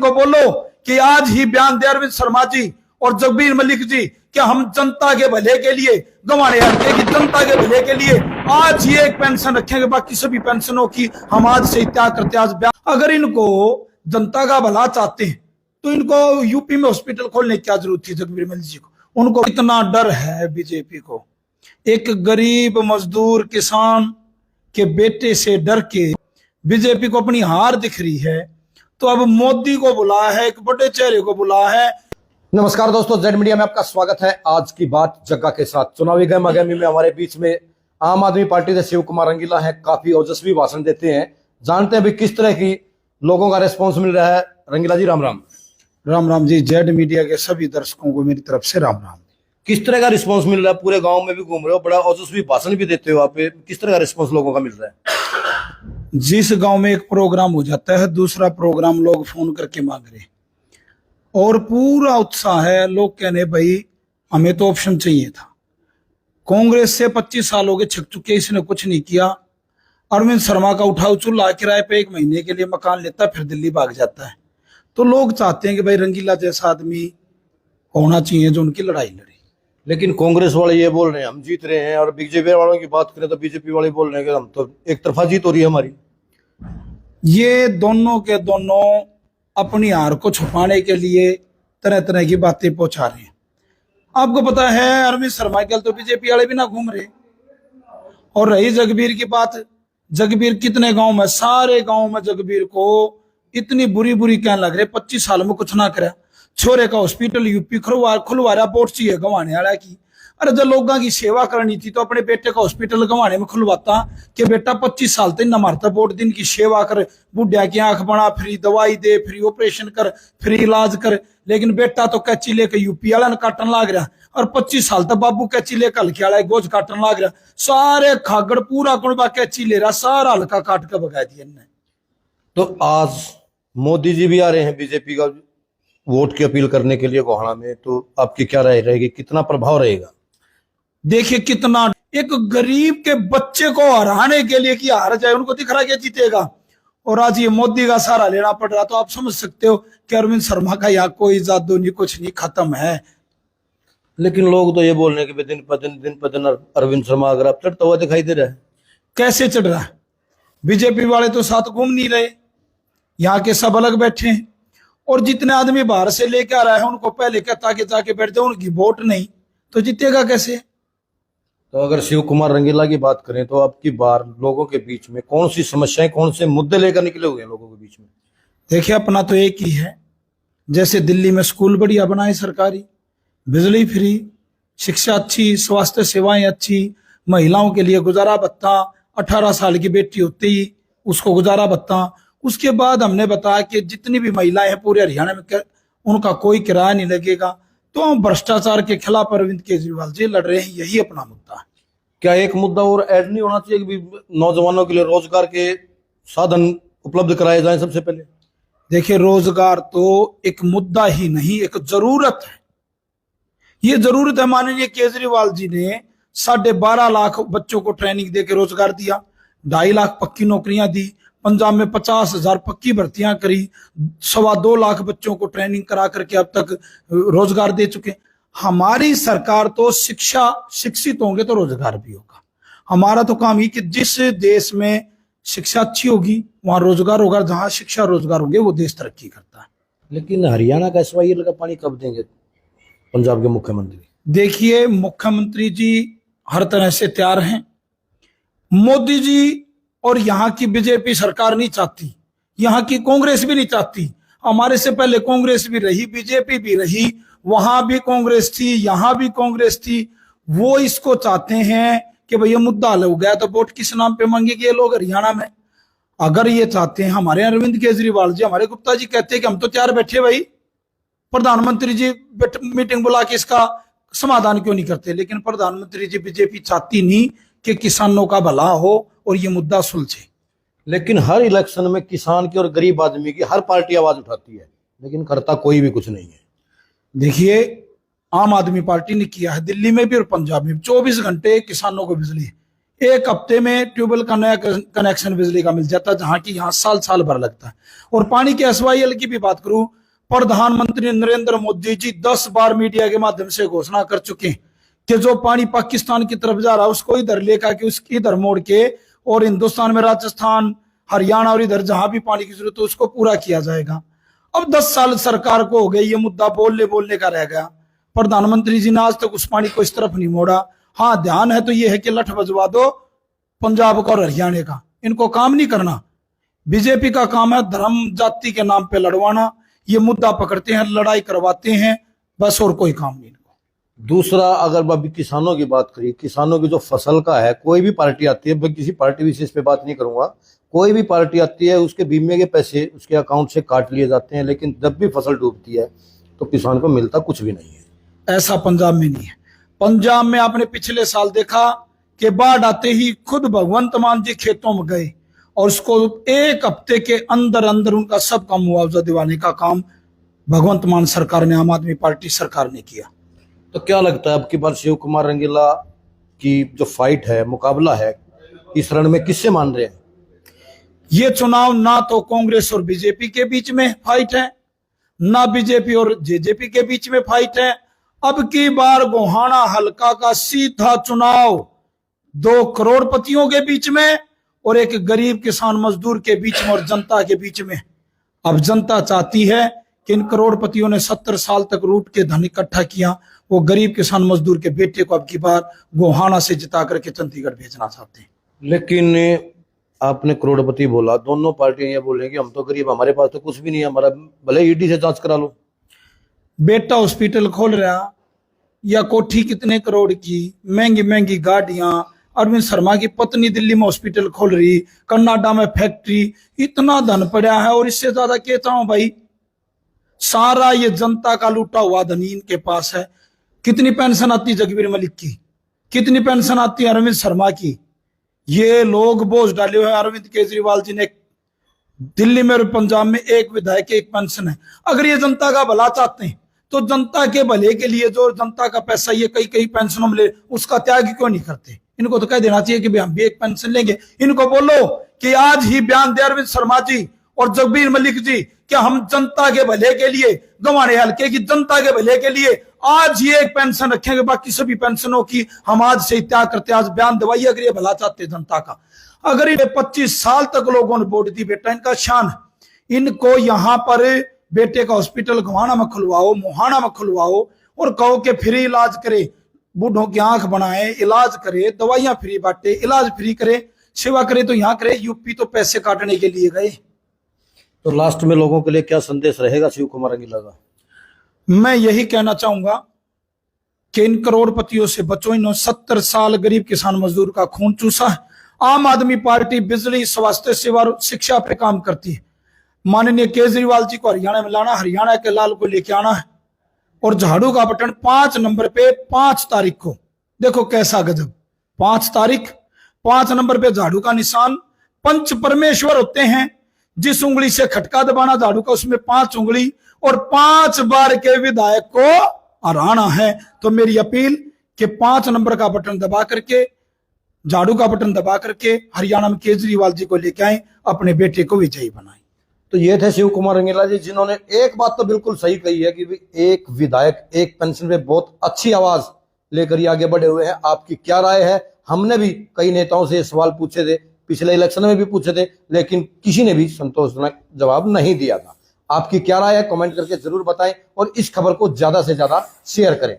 इनको बोलो कि आज ही बयान दे अरविंद शर्मा जी और जगबीर मलिक जी कि हम जनता के भले के लिए, गंवाड़े हल्के की जनता के भले के लिए आज ही एक पेंशन रखेंगे, बाकी सभी पेंशनों की हम आज से त्याग करते। आज अगर इनको जनता का भला चाहते हैं तो इनको यूपी में हॉस्पिटल खोलने की क्या जरूरत थी जगबीर मलिक जी को? उनको इतना डर है बीजेपी को, एक गरीब मजदूर किसान के बेटे से डर के बीजेपी को अपनी हार दिख रही है। तो अब मोदी को बुला है, एक बड़े चेहरे को बुला है। नमस्कार दोस्तों, जेड मीडिया में आपका स्वागत है। आज की बात जग्गा के साथ। चुनावी गहमागहमी में हमारे बीच में आम आदमी पार्टी से शिव कुमार रंगीला है, काफी ओजस्वी भाषण देते हैं। जानते हैं अभी किस तरह की लोगों का रिस्पॉन्स मिल रहा है। रंगीला जी राम राम। राम राम जी, जेड मीडिया के सभी दर्शकों को मेरी तरफ से राम राम। किस तरह का रिस्पॉन्स मिल रहा है? पूरे गांव में भी घूम रहे हो, बड़ा ओजस्वी भाषण भी देते हो आप, किस तरह का रिस्पॉन्स लोगों का मिल रहा है? जिस गांव में एक प्रोग्राम हो जाता है, दूसरा प्रोग्राम लोग फोन करके मांग रहे और पूरा उत्साह है। लोग कहने भाई हमें तो ऑप्शन चाहिए था। कांग्रेस से 25 साल हो गए, छक चुके, इसने कुछ नहीं किया। अरविंद शर्मा का उठाओ चूल्हा किराए पे 1 महीने के लिए मकान लेता, फिर दिल्ली भाग जाता है। तो लोग चाहते हैं कि भाई रंगीला जैसा आदमी होना चाहिए जो उनकी लड़ाई लड़े। लेकिन कांग्रेस वाले ये बोल रहे हैं हम जीत रहे हैं, और बीजेपी वालों की बात करें तो बीजेपी वाले बोल रहे हैं कि हम तो एक तरफा जीत हो रही है हमारी। ये दोनों के दोनों अपनी हार को छुपाने के लिए तरह तरह की बातें पहुंचा रहे हैं। आपको पता है अरविंद शर्मा के तो बीजेपी वाले भी ना घूम रहे। और रही जगबीर की बात, जगबीर कितने गांव में, सारे गांव में जगबीर को इतनी बुरी बुरी कहने लग रहे, 25 साल में कुछ ना करा। छोरे का हॉस्पिटल यूपी खुलवा रहा, वोट चाहिए गंवाने वाला की। अरे जब लोगों की सेवा करनी थी तो अपने बेटे का हॉस्पिटल गंवाने में खुलवाता कि बेटा 25 साल तक न मारता, वोट दिन की सेवा कर, बुढ़िया की आंख बना, फ्री दवाई दे, फ्री ऑपरेशन कर, फ्री इलाज कर। लेकिन बेटा तो कैची लेकर यूपी वाला काटन लाग रहा, और 25 साल तक बाबू कैची लेकर हल्के वाला गोज काटन लाग रहा। सारे खागड़ पूरा कुणबा कैची ले रहा, सारा हल्का काट कर भगा दिया इनने। तो आज मोदी जी भी आ रहे हैं बीजेपी का वोट की अपील करने के लिए गोहाना में, तो आपकी क्या राय रहेगी, कितना प्रभाव रहेगा? देखिए कितना, एक गरीब के बच्चे को हराने के लिए कि हार जाए, उनको दिख रहा क्या जीतेगा। और आज ये मोदी का सहारा लेना पड़ रहा। तो आप समझ सकते हो कि अरविंद शर्मा का यहाँ कोई जादू नहीं, कुछ नहीं, खत्म है। लेकिन लोग तो ये बोल रहे हैं कि दिन पर दिन अरविंद शर्मा अगर आप चढ़ता हुआ दिखाई दे रहा है। कैसे चढ़ रहा है? बीजेपी वाले तो साथ घूम नहीं रहे, यहाँ के सब अलग बैठे हैं। और जितने आदमी बाहर से लेके आ रहा है उनको पहले कहता कि जाके बैठ जाओ, उनकी वोट नहीं तो जीतेगा कैसे? तो अगर शिव कुमार रंगीला की बात करें तो अब की बार लोगों के बीच में कौन सी समस्याएं, कौन से मुद्दे लेकर निकले हुए हैं लोगों के बीच में? देखिए अपना तो एक ही है, जैसे दिल्ली में स्कूल बढ़िया बनाए सरकारी, बिजली फ्री, शिक्षा अच्छी, स्वास्थ्य सेवाएं अच्छी, महिलाओं के लिए गुजारा भत्ता, 18 साल की बेटी होते ही उसको गुजारा भत्ता। उसके बाद हमने बताया कि जितनी भी महिलाएं हैं पूरे हरियाणा में उनका कोई किराया नहीं लगेगा। तो हम भ्रष्टाचार के खिलाफ अरविंद केजरीवाल जी लड़ रहे हैं, यही अपना मुद्दा है। क्या एक मुद्दा और ऐड नहीं होना चाहिए कि नौजवानों के लिए रोजगार के साधन उपलब्ध कराए जाएं? सबसे पहले देखिए रोजगार तो एक मुद्दा ही नहीं, एक जरूरत है। ये जरूरत है। माननीय केजरीवाल जी ने 12.5 लाख बच्चों को ट्रेनिंग देकर रोजगार दिया, 2.5 लाख पक्की नौकरियां दी, पंजाब में 50,000 पक्की भर्तियां करी, 2.25 लाख बच्चों को ट्रेनिंग करा करके अब तक रोजगार दे चुके। हमारी सरकार तो शिक्षित होंगे तो रोजगार भी होगा। हमारा तो काम ही कि जिस देश में शिक्षा अच्छी होगी वहां रोजगार होगा, जहां शिक्षा रोजगार होंगे वो देश तरक्की करता है। लेकिन हरियाणा का SYL का पानी कब देंगे पंजाब के मुख्यमंत्री? देखिए मुख्यमंत्री जी हर तरह से तैयार हैं। मोदी जी और यहाँ की बीजेपी सरकार नहीं चाहती, यहाँ की कांग्रेस भी नहीं चाहती। हमारे से पहले कांग्रेस भी रही, बीजेपी भी रही, वहां भी कांग्रेस थी, यहाँ भी कांग्रेस थी। वो इसको चाहते हैं कि भैया मुद्दा हल हो गया तो वोट किस नाम पे मांगेंगे ये लोग हरियाणा में। अगर ये चाहते हैं, हमारे अरविंद केजरीवाल जी, हमारे गुप्ता जी कहते हैं कि हम तो तैयार बैठे भाई, प्रधानमंत्री जी मीटिंग बुला के इसका समाधान क्यों नहीं करते? लेकिन प्रधानमंत्री जी, बीजेपी चाहती नहीं कि किसानों का भला हो और ये मुद्दा सुलझे। लेकिन हर इलेक्शन में किसान की और गरीब आदमी की हर पार्टी आवाज उठाती है, लेकिन करता कोई भी कुछ नहीं है। देखिए आम आदमी पार्टी ने किया है, दिल्ली में भी और पंजाब में 24 घंटे किसानों को बिजली है। एक हफ्ते में ट्यूबवेल का नया कनेक्शन बिजली का मिल जाता है, जहां की यहाँ साल साल भर लगता है। और पानी के SYL की भी बात करूं, प्रधानमंत्री नरेंद्र मोदी जी 10 बार मीडिया के माध्यम से घोषणा कर चुके हैं कि जो पानी पाकिस्तान की तरफ जा रहा है उसको इधर लेकर के उसकी इधर मोड़ के, और हिंदुस्तान में राजस्थान, हरियाणा और इधर जहां भी पानी की जरूरत है उसको पूरा किया जाएगा। अब 10 साल सरकार को हो गए, ये मुद्दा बोलने का रह गया। प्रधानमंत्री जी ने आज तक उस पानी को इस तरफ नहीं मोड़ा। हाँ, ध्यान है तो ये है कि लठ बजवा दो पंजाब का और हरियाणा का, इनको काम नहीं करना। बीजेपी का काम है धर्म जाति के नाम पे लड़वाना, ये मुद्दा पकड़ते हैं, लड़ाई करवाते हैं, बस और कोई काम नहीं इनको। दूसरा, अगर अभी किसानों की बात करिए, किसानों की जो फसल का है, कोई भी पार्टी आती है, मैं किसी पार्टी विशेष पे बात नहीं करूंगा, कोई भी पार्टी आती है उसके बीमे के पैसे उसके अकाउंट से काट लिए जाते हैं, लेकिन जब भी फसल डूबती है तो किसान को मिलता कुछ भी नहीं है। ऐसा पंजाब में नहीं है। पंजाब में आपने पिछले साल देखा कि बाढ़ आते ही खुद भगवंत मान जी खेतों में गए और उसको एक हफ्ते के अंदर अंदर उनका सबका मुआवजा दिवाने का काम भगवंत मान सरकार ने, आम आदमी पार्टी सरकार ने किया। तो क्या लगता है अब की बार शिव कुमार रंगीला की जो फाइट है, मुकाबला है, इस रण में किससे मान रहे हैं? ये चुनाव ना तो कांग्रेस और बीजेपी के बीच में फाइट है, ना बीजेपी और जेजेपी के बीच में फाइट है। अब की बार गोहाना हलका का सीधा चुनाव 2 करोड़पतियों के बीच में और एक गरीब किसान मजदूर के बीच में और जनता के बीच में। अब जनता चाहती है कि इन करोड़पतियों ने 70 साल तक लूट के धन इकट्ठा किया, वो गरीब किसान मजदूर के बेटे को अब की बार गोहाना से जिता करके चंडीगढ़ भेजना चाहते हैं। लेकिन आपने करोड़पति बोला, दोनों पार्टियां ये बोल रही हैं कि हम तो गरीब, हमारे पास तो कुछ भी नहीं है, हमारा भले ईडी से जांच करा लो। बेटा हॉस्पिटल खोल रहा या कोठी कितने करोड़ की, महंगी महंगी गाड़ियां, अरविंद शर्मा की पत्नी दिल्ली में हॉस्पिटल खोल रही, कनाडा में फैक्ट्री, इतना धन पड़ा है और इससे ज्यादा क्या चाहूं भाई। सारा ये जनता का लूटा हुआ धन इनके पास है। कितनी पेंशन आती जगबीर मलिक की, कितनी पेंशन आती है अरविंद शर्मा की। ये लोग बोझ डाले हुए। अरविंद केजरीवाल जी ने दिल्ली में और पंजाब में एक विधायक की एक पेंशन है। अगर ये जनता का भला चाहते हैं तो जनता के भले के लिए जो जनता का पैसा ये कई कई पेंशनों में ले, उसका त्याग क्यों नहीं करते? इनको तो कह देना चाहिए कि हम भी एक पेंशन लेंगे। इनको बोलो कि आज ही बयान दे अरविंद शर्मा जी और जगबीर मलिक जी कि हम जनता के भले के लिए, गंवाड़े हल्के की जनता के भले के लिए आज ही एक पेंशन रखेंगे, बाकी सभी पेंशनों की हम आज से त्याग करते। आज बयान दवाइए अगर ये भला चाहते जनता का। अगर ये 25 साल तक लोगों ने वोट दी, बेटा इनका शान, इनको यहां पर बेटे का हॉस्पिटल गोहाना में खुलवाओ, मोहाना में खुलवाओ और कहो कि फ्री इलाज करे, बूढ़ों की आंख बनाए, इलाज करे, दवाइयां फ्री बांटे, इलाज फ्री करे, सेवा करे तो यहां करे। यूपी तो पैसे काटने के लिए गए। तो लास्ट में लोगों के लिए क्या संदेश रहेगा शिव कुमार रंगीला का? मैं यही कहना चाहूंगा कि इन करोड़पतियों से बचो। इन्होंने 70 साल गरीब किसान मजदूर का खून चूसा है। आम आदमी पार्टी बिजली, स्वास्थ्य सेवा और शिक्षा पे काम करती है। माननीय केजरीवाल जी को हरियाणा में लाना, हरियाणा के लाल को लेके आना है और झाड़ू का बटन 5 नंबर पे 5 तारीख को, देखो कैसा गजब, 5 तारीख 5 नंबर पे झाड़ू का निशान। पंच परमेश्वर होते हैं, जिस उंगली से खटका दबाना झाड़ू का उसमें 5 उंगली और 5 बार के विधायक को हराना है। तो मेरी अपील कि 5 नंबर का बटन दबा करके, झाड़ू का बटन दबा करके हरियाणा में केजरीवाल जी को लेके आए, अपने बेटे को विजयी बनाए। तो ये थे शिव कुमार रंगीला जी, जिन्होंने एक बात तो बिल्कुल सही कही है कि एक विधायक एक पेंशन पे बहुत अच्छी आवाज लेकर ही आगे बढ़े हुए हैं। आपकी क्या राय है? हमने भी कई नेताओं से सवाल पूछे थे, पिछले इलेक्शन में भी पूछे थे, लेकिन किसी ने भी संतोषजनक जवाब नहीं दिया था। आपकी क्या राय है? कमेंट करके जरूर बताएं और इस खबर को ज्यादा से ज्यादा शेयर करें।